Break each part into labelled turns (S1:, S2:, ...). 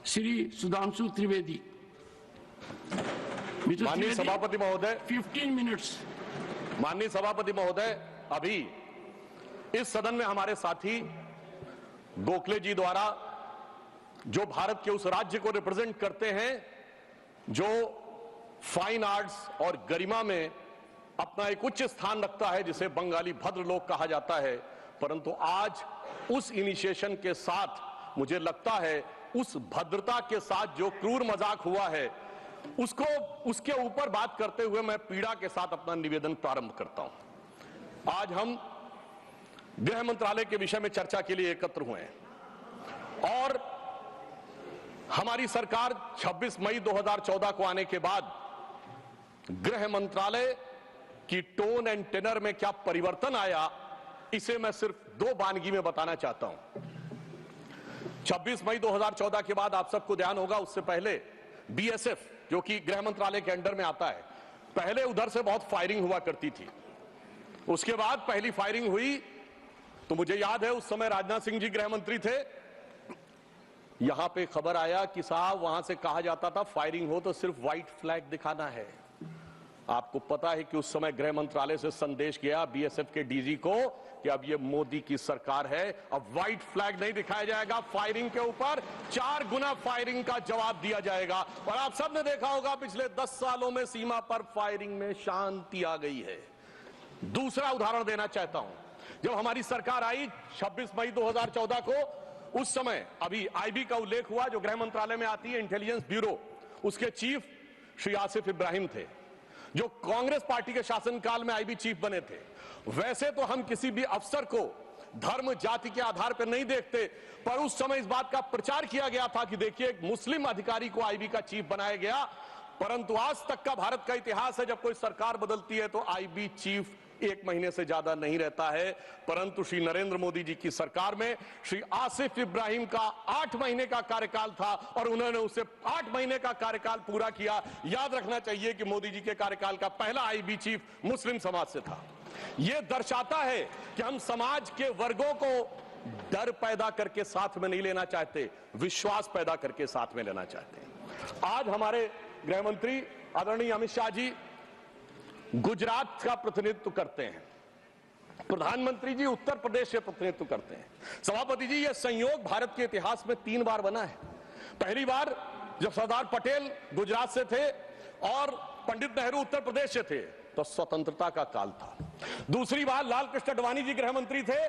S1: श्री सुधांशु त्रिवेदी।
S2: माननीय सभापति महोदय,
S1: 15 मिनट्स।
S2: माननीय सभापति महोदय, अभी इस सदन में हमारे साथी गोखले जी द्वारा जो भारत के उस राज्य को रिप्रेजेंट करते हैं जो फाइन आर्ट्स और गरिमा में अपना एक उच्च स्थान रखता है, जिसे बंगाली भद्र लोक कहा जाता है, परंतु आज उस इनिशिएशन के साथ मुझे लगता है उस भद्रता के साथ जो क्रूर मजाक हुआ है उसके ऊपर बात करते हुए मैं पीड़ा के साथ अपना निवेदन प्रारंभ करता हूं। आज हम गृह मंत्रालय के विषय में चर्चा के लिए एकत्र हुए हैं और हमारी सरकार 26 मई 2014 को आने के बाद गृह मंत्रालय की टोन एंड टेनर में क्या परिवर्तन आया, इसे मैं सिर्फ दो वानगी में बताना चाहता हूं। 26 मई 2014 के बाद आप सबको ध्यान होगा, उससे पहले बीएसएफ जो कि गृह मंत्रालय के अंडर में आता है, पहले उधर से बहुत फायरिंग हुआ करती थी। उसके बाद पहली फायरिंग हुई तो मुझे याद है उस समय राजनाथ सिंह जी गृह मंत्री थे। यहां पे खबर आया कि साहब वहां से कहा जाता था फायरिंग हो तो सिर्फ व्हाइट फ्लैग दिखाना है। आपको पता है कि उस समय गृह मंत्रालय से संदेश गया बीएसएफ के डीजी को कि अब ये मोदी की सरकार है, अब व्हाइट फ्लैग नहीं दिखाया जाएगा, फायरिंग के ऊपर 4 गुना फायरिंग का जवाब दिया जाएगा। और आप सबने देखा होगा पिछले 10 सालों में सीमा पर फायरिंग में शांति आ गई है। दूसरा उदाहरण देना चाहता हूं, जब हमारी सरकार आई 26 मई 2014 को, उस समय अभी आईबी का उल्लेख हुआ जो गृह मंत्रालय में आती है, इंटेलिजेंस ब्यूरो, उसके चीफ श्री आसिफ इब्राहिम थे जो कांग्रेस पार्टी के शासनकाल में आईबी चीफ बने थे। वैसे तो हम किसी भी अफसर को धर्म जाति के आधार पर नहीं देखते, पर उस समय इस बात का प्रचार किया गया था कि देखिए एक मुस्लिम अधिकारी को आईबी का चीफ बनाया गया। परंतु आज तक का भारत का इतिहास है, जब कोई सरकार बदलती है तो आईबी चीफ 1 महीने से ज्यादा नहीं रहता है। परंतु श्री नरेंद्र मोदी जी की सरकार में श्री आसिफ इब्राहिम का 8 महीने का कार्यकाल था और उन्होंने उसे 8 महीने का कार्यकाल पूरा किया। याद रखना चाहिए कि मोदी जी के कार्यकाल का पहला आईबी चीफ मुस्लिम समाज से था। यह दर्शाता है कि हम समाज के वर्गों को डर पैदा करके साथ में नहीं लेना चाहते, विश्वास पैदा करके साथ में लेना चाहते हैं। आज हमारे गृह मंत्री आदरणीय अमित शाह जी गुजरात का प्रतिनिधित्व करते हैं, प्रधानमंत्री जी उत्तर प्रदेश से प्रतिनिधित्व करते हैं। सभापति जी, यह संयोग भारत के इतिहास में 3 बार बना है। पहली बार जब सरदार पटेल गुजरात से थे और पंडित नेहरू उत्तर प्रदेश से थे तो स्वतंत्रता का काल था। दूसरी बार लाल कृष्ण आडवाणी जी गृह मंत्री थे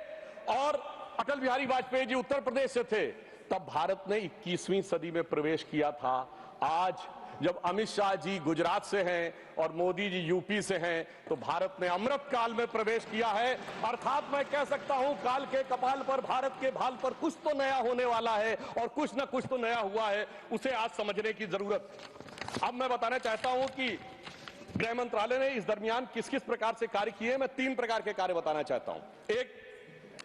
S2: और अटल बिहारी वाजपेयी जी उत्तर प्रदेश से थे, तब भारत ने 21वीं सदी में प्रवेश किया था। आज जब अमित शाह जी गुजरात से हैं और मोदी जी यूपी से हैं, तो भारत ने अमृत काल में प्रवेश किया है। अर्थात मैं कह सकता हूं काल के कपाल पर, भारत के भाल पर कुछ तो नया होने वाला है और कुछ ना कुछ तो नया हुआ है, उसे आज समझने की जरूरत है। अब मैं बताना चाहता हूं कि गृह मंत्रालय ने इस दरमियान किस किस प्रकार से कार्य किए। मैं 3 प्रकार के कार्य बताना चाहता हूं। एक,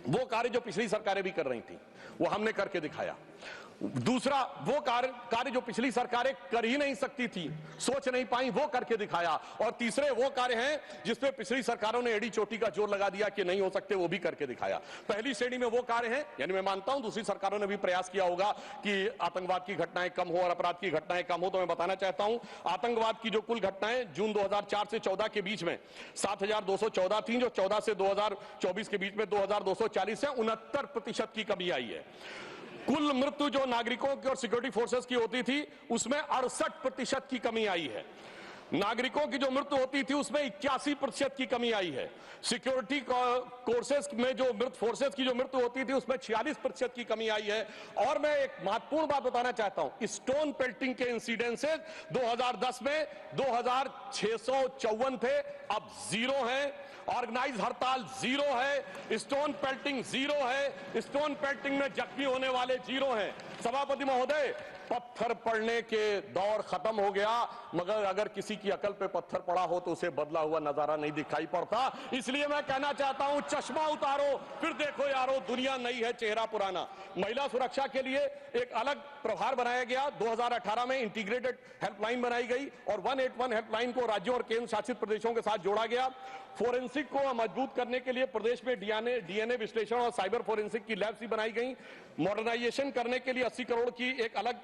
S2: वो कार्य जो पिछली सरकारें भी कर रही थी वो हमने करके दिखाया। दूसरा, वो कार्य जो पिछली सरकारें कर ही नहीं सकती थी, सोच नहीं पाई, वो करके दिखाया। और तीसरे वो कार्य हैं जिसपे पिछली सरकारों ने एड़ी चोटी का जोर लगा दिया कि नहीं हो सकते, वो भी करके दिखाया। पहली श्रेणी में वो कार्य हैं, यानी मैं मानता हूं दूसरी सरकारों ने भी प्रयास किया होगा कि आतंकवाद की घटनाएं कम हो और अपराध की घटनाएं कम हो। तो मैं बताना चाहता हूं आतंकवाद की जो कुल घटनाएं जून 2004 से 14 के बीच में 7214 थी, जो 14 से 2024 के बीच में 2240 है, 69% की कमी आई है। कुल मृत्यु जो नागरिकों की और सिक्योरिटी फोर्सेस की होती थी उसमें 68% की कमी आई है। नागरिकों की जो मृत्यु होती थी उसमें 81% की कमी आई है। सिक्योरिटी कोर्सेस में जो फोर्सेस की जो मृत्यु होती थी उसमें 46% की कमी आई है। और मैं एक महत्वपूर्ण बात बताना चाहता हूं, स्टोन पेल्टिंग के इंसिडेंसेस 2010 में 2654 थे, अब 0 है। ऑर्गेनाइज हड़ताल 0 है, स्टोन पेल्टिंग 0 है, स्टोन पेल्टिंग में जख्मी होने वाले 0 हैं। सभापति महोदय, पत्थर पड़ने के दौर खत्म हो गया, मगर अगर किसी की अकल पे पत्थर पड़ा हो तो उसे बदला हुआ नजारा नहीं दिखाई पड़ता। इसलिए मैं कहना चाहता हूं चश्मा उतारो फिर देखो यारो, दुनिया नई है चेहरा पुराना। महिला सुरक्षा के लिए एक अलग प्रभार बनाया गया। 2018 में इंटीग्रेटेड हेल्पलाइन बनाई गई और 181 हेल्पलाइन को को राज्यों और केंद्र शासित प्रदेशों के साथ जोड़ा गया। फोरेंसिक को मजबूत करने के लिए प्रदेश में डीएनए विश्लेषण और साइबर फोरेंसिक की लैब्स भी बनाई गई। मॉडर्नाइजेशन करने के लिए 80 करोड़ की एक अलग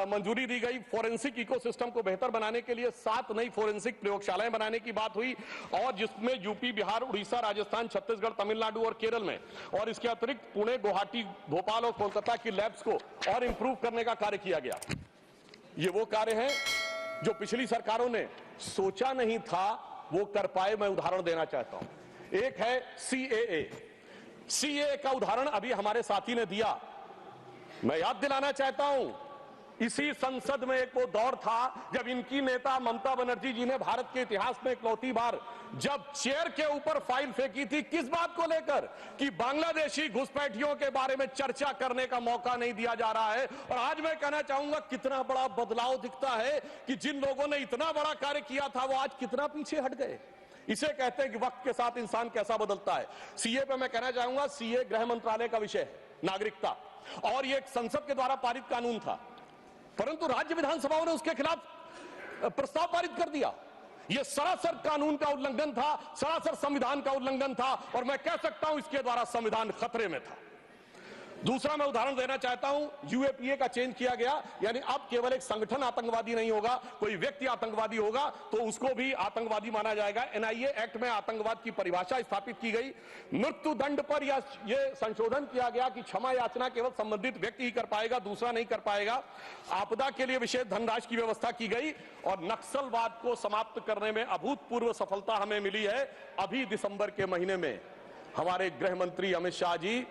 S2: मंजूरी दी गई। फोरेंसिक इकोसिस्टम को बेहतर बनाने के लिए 7 नई फोरेंसिक प्रयोगशालाएं बनाने की बात हुई, और जिसमें यूपी, बिहार, उड़ीसा, राजस्थान, छत्तीसगढ़, तमिलनाडु और केरल में, और इसके अतिरिक्त पुणे, गुवाहाटी, भोपाल और कोलकाता की लैब्स को और इंप्रूव करने का कार्य किया गया। ये वो कार्य है जो पिछली सरकारों ने सोचा नहीं था वो कर पाए। मैं उदाहरण देना चाहता हूं। एक है सीएए का उदाहरण अभी हमारे साथी ने दिया। मैं याद दिलाना चाहता हूं, इसी संसद में एक वो दौर था जब इनकी नेता ममता बनर्जी जी ने भारत के इतिहास में इकलौती बार जब चेयर के ऊपर फाइल फेंकी थी, किस बात को लेकर कि बांग्लादेशी घुसपैठियों के बारे में चर्चा करने का मौका नहीं दिया जा रहा है। और आज मैं कहना चाहूंगा कितना बड़ा बदलाव दिखता है कि जिन लोगों ने इतना बड़ा कार्य किया था वो आज कितना पीछे हट गए। इसे कहते हैं कि वक्त के साथ इंसान कैसा बदलता है। सीए पे मैं कहना चाहूंगा, सीए गृह मंत्रालय का विषय है, नागरिकता, और ये एक संसद के द्वारा पारित कानून था, परंतु राज्य विधानसभाओं ने उसके खिलाफ प्रस्ताव पारित कर दिया। यह सरासर कानून का उल्लंघन था, सरासर संविधान का उल्लंघन था, और मैं कह सकता हूं इसके द्वारा संविधान खतरे में था। दूसरा मैं उदाहरण देना चाहता हूं, यूएपीए का चेंज किया गया, यानी अब केवल एक संगठन आतंकवादी नहीं होगा, कोई व्यक्ति आतंकवादी होगा तो उसको भी आतंकवादी माना जाएगा। एनआईए एक्ट में आतंकवाद की परिभाषा स्थापित की गई। मृत्यु दंड पर यह संशोधन किया गया कि क्षमा याचना केवल संबंधित व्यक्ति ही कर पाएगा, दूसरा नहीं कर पाएगा। आपदा के लिए विशेष धनराशि की व्यवस्था की गई, और नक्सलवाद को समाप्त करने में अभूतपूर्व सफलता हमें मिली है। अभी दिसंबर के महीने में हमारे गृह मंत्री अमित शाह जी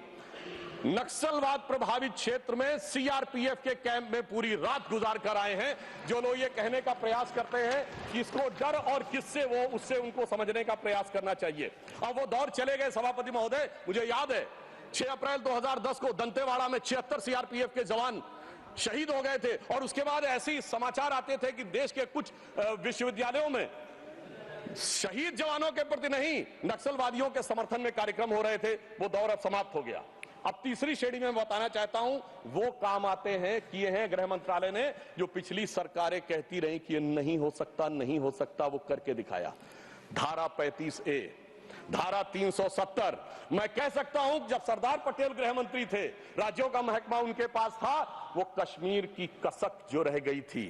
S2: नक्सलवाद प्रभावित क्षेत्र में सीआरपीएफ के कैंप में पूरी रात गुजार कर आए हैं। जो लोग ये कहने का प्रयास करते हैं कि इसको डर और किससे वो, उससे उनको समझने का प्रयास करना चाहिए। अब वो दौर चले गए सभापति महोदय। मुझे याद है 6 अप्रैल 2010 को दंतेवाड़ा में 76 सीआरपीएफ के जवान शहीद हो गए थे, और उसके बाद ऐसे ही समाचार आते थे कि देश के कुछ विश्वविद्यालयों में शहीद जवानों के प्रति नहीं, नक्सलवादियों के समर्थन में कार्यक्रम हो रहे थे। वो दौर अब समाप्त हो गया। अब तीसरी श्रेणी में बताना चाहता हूं, वो काम आते हैं, किए हैं गृह मंत्रालय ने, जो पिछली सरकारें कहती रही कि ये नहीं हो सकता, नहीं हो सकता, वो करके दिखाया। धारा 35A, धारा 370। मैं कह सकता हूं जब सरदार पटेल गृह मंत्री थे, राज्यों का महकमा उनके पास था, वो कश्मीर की कसक जो रह गई थी,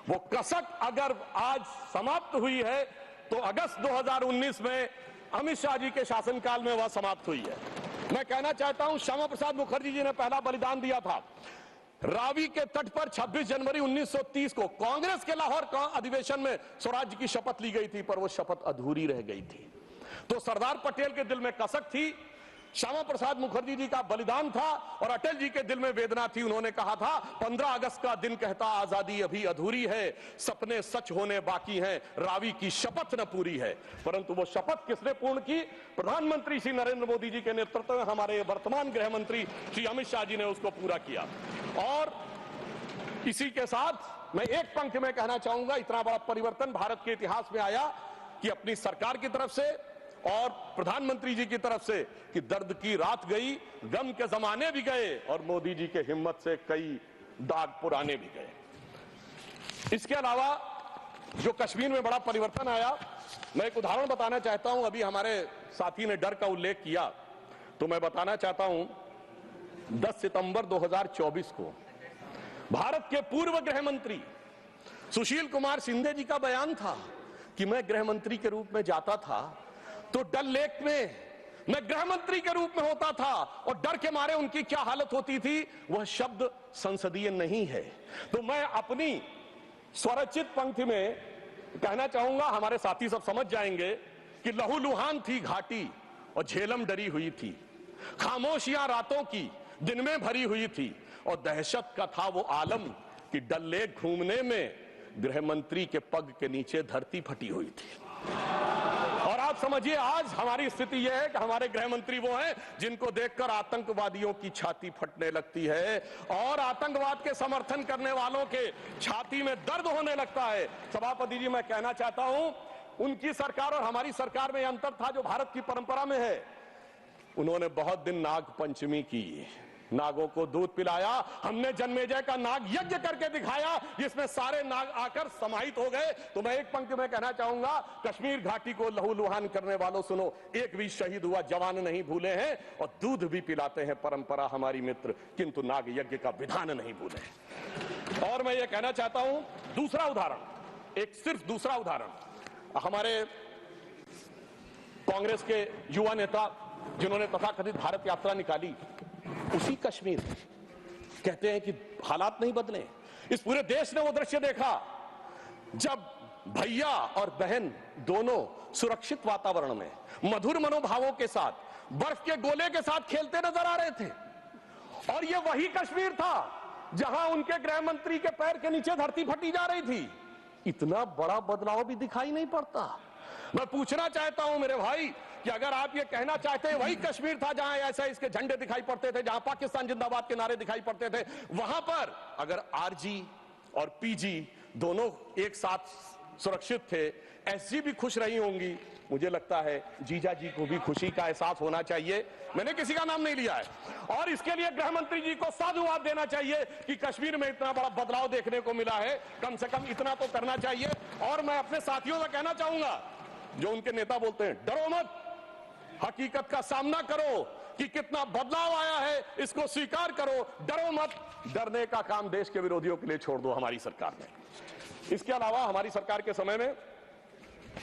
S2: वो कसक अगर आज समाप्त हुई है तो अगस्त 2019 में अमित शाह जी के शासनकाल में वह समाप्त हुई है। मैं कहना चाहता हूं, श्यामा प्रसाद मुखर्जी जी ने पहला बलिदान दिया था। रावी के तट पर 26 जनवरी 1930 को कांग्रेस के लाहौर अधिवेशन में स्वराज्य की शपथ ली गई थी, पर वो शपथ अधूरी रह गई थी। तो सरदार पटेल के दिल में कसक थी, श्यामा प्रसाद मुखर्जी जी का बलिदान था, और अटल जी के दिल में वेदना थी। उन्होंने कहा था 15 अगस्त का दिन कहता आजादी अभी अधूरी है, सपने सच होने बाकी हैं, रावी की शपथ न पूरी है। परंतु वो शपथ किसने पूर्ण की? प्रधानमंत्री श्री नरेंद्र मोदी जी के नेतृत्व में हमारे वर्तमान गृह मंत्री श्री अमित शाह जी ने उसको पूरा किया। और इसी के साथ मैं एक पंक्ति में कहना चाहूंगा, इतना बड़ा परिवर्तन भारत के इतिहास में आया कि अपनी सरकार की तरफ से और प्रधानमंत्री जी की तरफ से कि दर्द की रात गई, गम के जमाने भी गए, और मोदी जी के हिम्मत से कई दाग पुराने भी गए। इसके अलावा जो कश्मीर में बड़ा परिवर्तन आया, मैं एक उदाहरण बताना चाहता हूं। अभी हमारे साथी ने डर का उल्लेख किया, तो मैं बताना चाहता हूं 10 सितंबर 2024 को भारत के पूर्व गृह मंत्री सुशील कुमार शिंदे जी का बयान था कि मैं गृह मंत्री के रूप में जाता था तो डल लेक में मैं गृह मंत्री के रूप में होता था, और डर के मारे उनकी क्या हालत होती थी, वह शब्द संसदीय नहीं है। तो मैं अपनी स्वरचित पंक्ति में कहना चाहूंगा, हमारे साथी सब समझ जाएंगे कि लहूलुहान थी घाटी और झेलम डरी हुई थी, खामोशियां रातों की दिन में भरी हुई थी, और दहशत का था वो आलम कि डल लेक घूमने में गृह मंत्री के पग के नीचे धरती फटी हुई थी। और आप समझिए आज हमारी स्थिति यह है कि हमारे गृह मंत्री वो हैं जिनको देखकर आतंकवादियों की छाती फटने लगती है, और आतंकवाद के समर्थन करने वालों के छाती में दर्द होने लगता है। सभापति जी, मैं कहना चाहता हूं, उनकी सरकार और हमारी सरकार में यह अंतर था जो भारत की परंपरा में है। उन्होंने बहुत दिन नाग पंचमी की, नागों को दूध पिलाया, हमने जन्मेजय का नाग यज्ञ करके दिखाया जिसमें सारे नाग आकर समाहित हो गए। तो मैं एक पंक्ति में कहना चाहूंगा, कश्मीर घाटी को लहूलुहान करने वालों सुनो, एक भी शहीद हुआ जवान नहीं भूले हैं, और दूध भी पिलाते हैं परंपरा हमारी मित्र, किंतु नाग यज्ञ का विधान नहीं भूले। और मैं ये कहना चाहता हूं, दूसरा उदाहरण, एक सिर्फ दूसरा उदाहरण, हमारे कांग्रेस के युवा नेता जिन्होंने तथाकथित भारत यात्रा निकाली, उसी कश्मीर कहते हैं कि हालात नहीं बदले। इस पूरे देश ने वो दृश्य देखा जब भैया और बहन दोनों सुरक्षित वातावरण में मधुर मनोभावों के साथ बर्फ के गोले के साथ खेलते नजर आ रहे थे। और ये वही कश्मीर था जहां उनके गृह मंत्री के पैर के नीचे धरती फटी जा रही थी। इतना बड़ा बदलाव भी दिखाई नहीं पड़ता। मैं पूछना चाहता हूं मेरे भाई कि अगर आप ये कहना चाहते हैं वही कश्मीर था जहां ऐसा इसके झंडे दिखाई पड़ते थे, जहां पाकिस्तान जिंदाबाद के नारे दिखाई पड़ते थे, वहां पर अगर आरजी और पीजी दोनों एक साथ सुरक्षित थे, एसजी भी खुश रही होंगी, मुझे लगता है जीजा जी को भी खुशी का एहसास होना चाहिए। मैंने किसी का नाम नहीं लिया है। और इसके लिए गृह मंत्री जी को साधुवाद देना चाहिए कि कश्मीर में इतना बड़ा बदलाव देखने को मिला है, कम से कम इतना तो करना चाहिए। और मैं अपने साथियों से कहना चाहूंगा, जो उनके नेता बोलते हैं डरो मत, हकीकत का सामना करो कि कितना बदलाव आया है, इसको स्वीकार करो, डरो मत। डरने का काम देश के विरोधियों के लिए छोड़ दो हमारी सरकार ने। इसके अलावा हमारी सरकार के समय में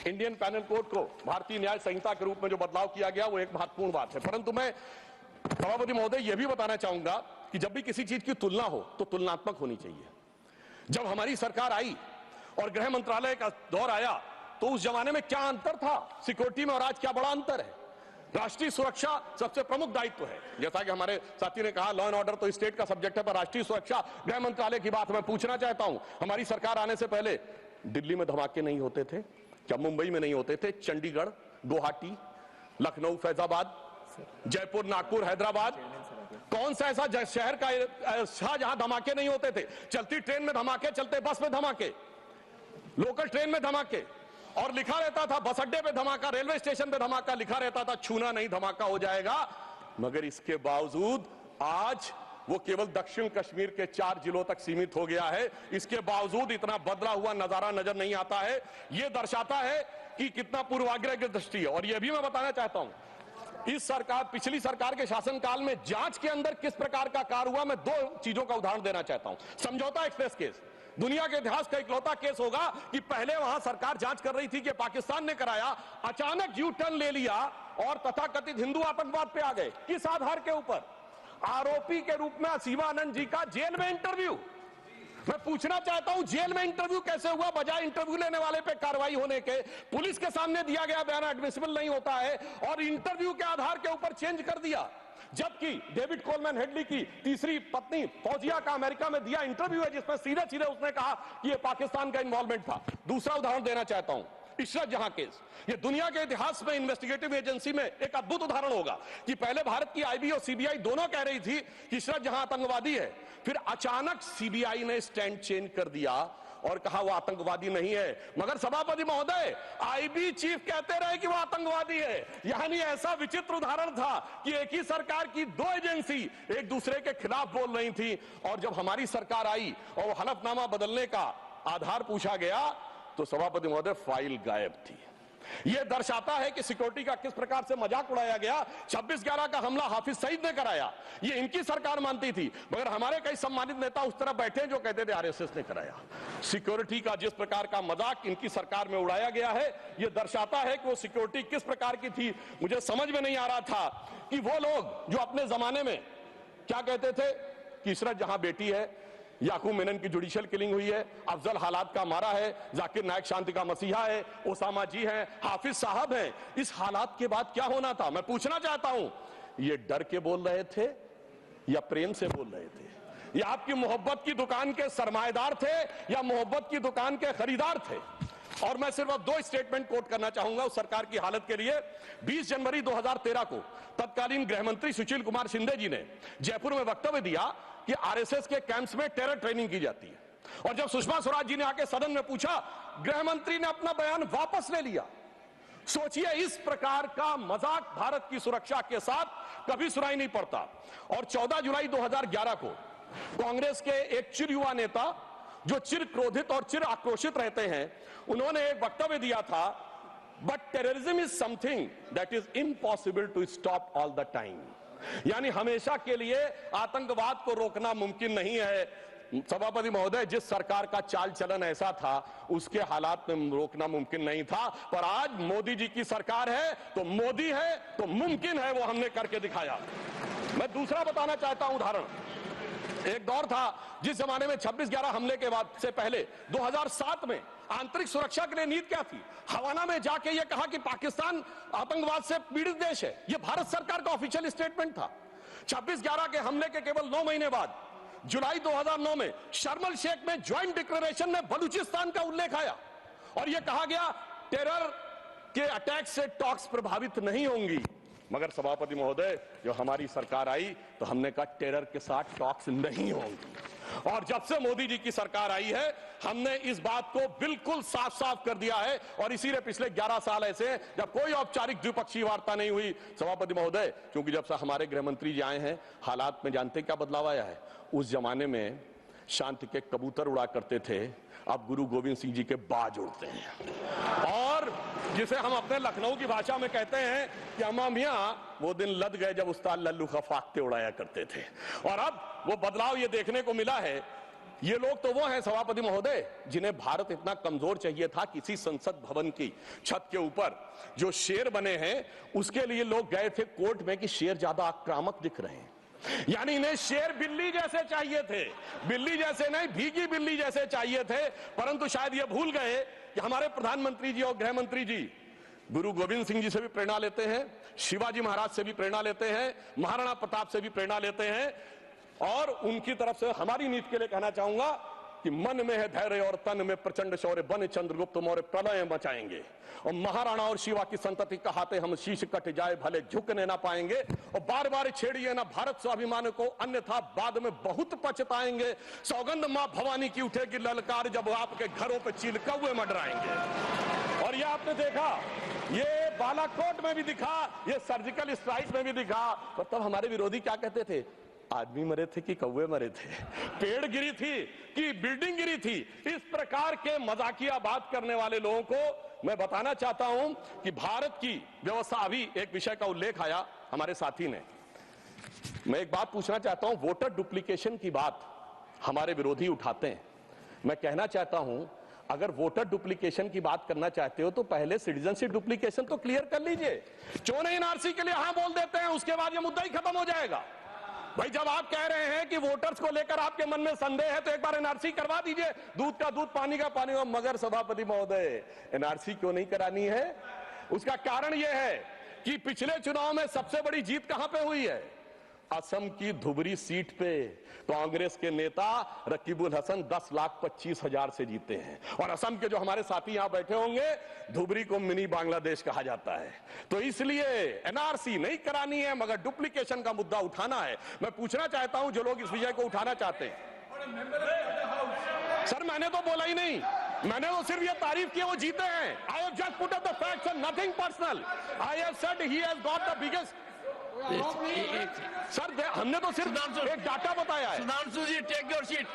S2: इंडियन पैनल कोड को भारतीय न्याय संहिता के रूप में जो बदलाव किया गया वो एक महत्वपूर्ण बात है। परंतु मैं सभापति महोदय यह भी बताना चाहूंगा कि जब भी किसी चीज की तुलना हो तो तुलनात्मक होनी चाहिए। जब हमारी सरकार आई और गृह मंत्रालय का दौर आया तो उस जमाने में क्या अंतर था सिक्योरिटी में और आज क्या बड़ा अंतर है। राष्ट्रीय सुरक्षा सबसे प्रमुख दायित्व है। जैसा कि हमारे साथी ने कहा, लॉ एंड ऑर्डर तो स्टेट का सब्जेक्ट है, पर राष्ट्रीय सुरक्षा गृह मंत्रालय की बात मैं पूछना चाहता हूं। हमारी सरकार आने से पहले दिल्ली में धमाके नहीं होते थे क्या? मुंबई में नहीं होते थे? चंडीगढ़, गुवाहाटी, लखनऊ, फैजाबाद, जयपुर, नागपुर, हैदराबाद, कौन सा ऐसा शहर का जहां धमाके नहीं होते थे? चलती ट्रेन में धमाके, चलते बस में धमाके, लोकल ट्रेन में धमाके, और लिखा रहता था बस अड्डे पे धमाका, रेलवे स्टेशन पे धमाका, लिखा रहता था छूना नहीं धमाका हो जाएगा। मगर इसके बावजूद आज वो केवल दक्षिण कश्मीर के 4 जिलों तक सीमित हो गया है। इसके बावजूद इतना बदला हुआ नजारा नजर नहीं आता है। यह दर्शाता है कि कितना पूर्वाग्रह की दृष्टि है। और यह भी मैं बताना चाहता हूं, इस सरकार, पिछली सरकार के शासनकाल में जांच के अंदर किस प्रकार का कार्य हुआ, मैं 2 चीजों का उदाहरण देना चाहता हूं। समझौता एक्सप्रेस केस दुनिया के इतिहास का इकलौता केस होगा कि पहले वहां सरकार जांच कर रही थी कि पाकिस्तान ने कराया, अचानक यू टर्न ले लिया और तथाकथित हिंदू आतंकवाद पे आ गए। किस आधार के ऊपर? आरोपी के रूप में शिवानंद जी का जेल में इंटरव्यू। मैं पूछना चाहता हूं जेल में इंटरव्यू कैसे हुआ? बजाय इंटरव्यू लेने वाले पे कार्रवाई होने के पुलिस के सामने दिया गया बयान एडमिसिबल नहीं होता है और इंटरव्यू के आधार के ऊपर चेंज कर दिया। जबकि डेविड कोलमैन हेडली की तीसरी पत्नी फौजिया का अमेरिका में दिया इंटरव्यू है जिसमें सीधे सीधे उसने कहा कि यह पाकिस्तान का इन्वॉल्वमेंट था। दूसरा उदाहरण देना चाहता हूं, इशरत जहां केस। ये दुनिया के इतिहास में इन्वेस्टिगेटिव एजेंसी में एक अद्भुत उदाहरण होगा कि पहले भारत की आईबी और सीबीआई दोनों कह रही थी कि इशरत जहां आतंकवादी है, फिर अचानक सीबीआई ने स्टैंड चेंज कर दिया और कहा वो आतंकवादी नहीं है। मगर सभापति महोदय, आईबी चीफ कहते रहे कि वो आतंकवादी है। यानी ऐसा विचित्र उदाहरण था कि एक ही सरकार की 2 एजेंसी एक दूसरे के खिलाफ बोल रही थी। और जब हमारी सरकार आई और वो हलफनामा बदलने का आधार पूछा गया तो सभापति महोदय फाइल गायब थी। यह दर्शाता है कि सिक्योरिटी का किस प्रकार से मजाक उड़ाया गया। 26/11 का हमला हाफिज सईद ने कराया, यह इनकी सरकार मानती थी, मगर हमारे कई सम्मानित नेता उस तरफ बैठे जो कहते थे आरएसएस ने कराया। सिक्योरिटी का जिस प्रकार का मजाक इनकी सरकार में उड़ाया गया है, यह दर्शाता है कि वो सिक्योरिटी किस प्रकार की थी। मुझे समझ में नहीं आ रहा था कि वो लोग जो अपने जमाने में क्या कहते थे कि इशरत जहां बेटी है, याकूब मेनन की जुडिशियल किलिंग हुई है, अफजल हालात का मारा है, जाकिर नायक शांति का मसीहा है, ओसामा जी हैं, हाफिज साहब हैं। इस हालात के बाद क्या होना था? मैं पूछना चाहता हूं, ये डर के बोल रहे थे या प्रेम से बोल रहे थे? या आपकी मोहब्बत की दुकान के सरमाएदार थे या मोहब्बत की दुकान के खरीदार थे? और मैं सिर्फ अब 2 स्टेटमेंट कोट करना चाहूंगा उस सरकार की हालत के लिए। 20 जनवरी 2013 को तत्कालीन गृह मंत्री सुशील कुमार शिंदे जी ने जयपुर में वक्तव्य दिया कि आरएसएस के कैंप्स में टेरर ट्रेनिंग की जाती है। और जब सुषमा स्वराज जी ने आके सदन में पूछा, गृह मंत्री ने अपना बयान वापस ले लिया। सोचिए, इस प्रकार का मजाक भारत की सुरक्षा के साथ कभी सुनाई नहीं पड़ता। और 14 जुलाई 2011 को कांग्रेस के एक चिर युवा नेता, जो चिर क्रोधित और चिर आक्रोशित रहते हैं, उन्होंने एक वक्तव्य दिया था, but terrorism is something that is impossible to stop all the time. यानी हमेशा के लिए आतंकवाद को रोकना मुमकिन नहीं है। सभापति महोदय, जिस सरकार का चाल चलन ऐसा था, उसके हालात में रोकना मुमकिन नहीं था, पर आज मोदी जी की सरकार है तो मोदी है तो मुमकिन है, वो हमने करके दिखाया। मैं दूसरा बताना चाहता हूं उदाहरण। एक दौर था जिस जमाने में 26/11 हमले के बाद से पहले 2007 में आंतरिक सुरक्षा के लिए नीति क्या थी? हवाना में जाके यह कहा कि पाकिस्तान आतंकवाद से पीड़ित देश है। यह भारत सरकार का ऑफिशियल स्टेटमेंट था। 26/11 के हमले के केवल 9 महीने बाद जुलाई 2009 में शर्म शेख में ज्वाइंट डिक्लेरेशन में बलूचिस्तान का उल्लेख आया और यह कहा गया टेरर के अटैक से टॉक्स प्रभावित नहीं होंगी। मगर सभापति महोदय, जो हमारी सरकार आई तो हमने कहा टेरर के साथ टॉक्स नहीं होंगी। और जब से मोदी जी की सरकार आई है, हमने इस बात को बिल्कुल साफ साफ कर दिया है। और इसीलिए पिछले 11 साल ऐसे हैं जब कोई औपचारिक द्विपक्षीय वार्ता नहीं हुई। सभापति महोदय, क्योंकि जब से हमारे गृह मंत्री जी आए हैं, हालात में जानते क्या बदलाव आया है? उस जमाने में शांति के कबूतर उड़ा करते थे, अब गुरु गोविंद सिंह जी के बाज उड़ते हैं। और जिसे हम अपने लखनऊ की भाषा में कहते हैं कि अम्मा मियां वो दिन लद गए जब उस्ताद लल्लू खा फाख्ते उड़ाया करते थे। और अब वो बदलाव ये देखने को मिला है। ये लोग तो वो हैं सभापति महोदय, जिन्हें भारत इतना कमजोर चाहिए था, किसी संसद भवन की छत के ऊपर जो शेर बने हैं उसके लिए लोग गए थे कोर्ट में कि शेर ज्यादा आक्रामक दिख रहे हैं। यानी इन्हें शेर बिल्ली जैसे चाहिए थे, बिल्ली जैसे नहीं, भीगी बिल्ली जैसे चाहिए थे। परंतु शायद ये भूल गए कि हमारे प्रधानमंत्री जी और गृह मंत्री जी गुरु गोविंद सिंह जी से भी प्रेरणा लेते हैं, शिवाजी महाराज से भी प्रेरणा लेते हैं, महाराणा प्रताप से भी प्रेरणा लेते हैं। और उनकी तरफ से हमारी नीति के लिए कहना चाहूंगा कि मन में है धैर्य और तन में प्रचंड शौर्य, बन चंद्रगुप्त मौर्य प्रलय मचाएंगे। और महाराणा और शिवा की संतति कहाते हम शीश कट जाए भले झुकने ना पाएंगे। और बार बार छेड़िए ना भारत स्वाभिमान को, अन्यथा बाद में बहुत पछताएंगे। सौगंध मां भवानी की उठेगी ललकार, जब आपके घरों पे चील कौवे मंडराएंगे। और ये आपने देखा, ये बालाकोट में भी दिखा, ये सर्जिकल स्ट्राइक में भी दिखा। तो तब हमारे विरोधी क्या कहते थे? आदमी मरे थे कि कौवे मरे थे, पेड़ गिरी थी कि बिल्डिंग गिरी थी। इस प्रकार के मजाकिया बात करने वाले लोगों को मैं बताना चाहता हूं कि भारत की व्यवस्था, अभी एक विषय का उल्लेख आया हमारे साथी ने, मैं एक बात पूछना चाहता हूं। वोटर डुप्लीकेशन की बात हमारे विरोधी उठाते हैं। मैं कहना चाहता हूं, अगर वोटर डुप्लीकेशन की बात करना चाहते हो तो पहले सिटीजनशिप डुप्लीकेशन तो क्लियर कर लीजिए। क्यों नहीं एनआरसी के लिए हाँ बोल देते हैं, उसके बाद ये मुद्दा ही खत्म हो जाएगा। भाई, जब आप कह रहे हैं कि वोटर्स को लेकर आपके मन में संदेह है तो एक बार एनआरसी करवा दीजिए, दूध का दूध पानी का पानी। मगर सभापति महोदय, एनआरसी क्यों नहीं करानी है? उसका कारण यह है कि पिछले चुनाव में सबसे बड़ी जीत कहां पे हुई है? असम की धुबरी सीट पे कांग्रेस के नेता रकीबुल हसन 10,25,000 से जीते हैं। और असम के जो हमारे साथी यहां बैठे होंगे, धुबरी को मिनी बांग्लादेश कहा जाता है। तो इसलिए एनआरसी नहीं करानी है, मगर डुप्लीकेशन का मुद्दा उठाना है। मैं पूछना चाहता हूं जो लोग इस विषय को उठाना चाहते हैं। सर, मैंने तो बोला ही नहीं, मैंने तो सिर्फ ये तारीफ की वो जीते हैं। I have just put up the facts and nothing personal. I have said he has got the biggest. Sir, हमने तो सिर्फ एक डाटा बताया है।
S1: सुधांशु जी, टेक योर सीट।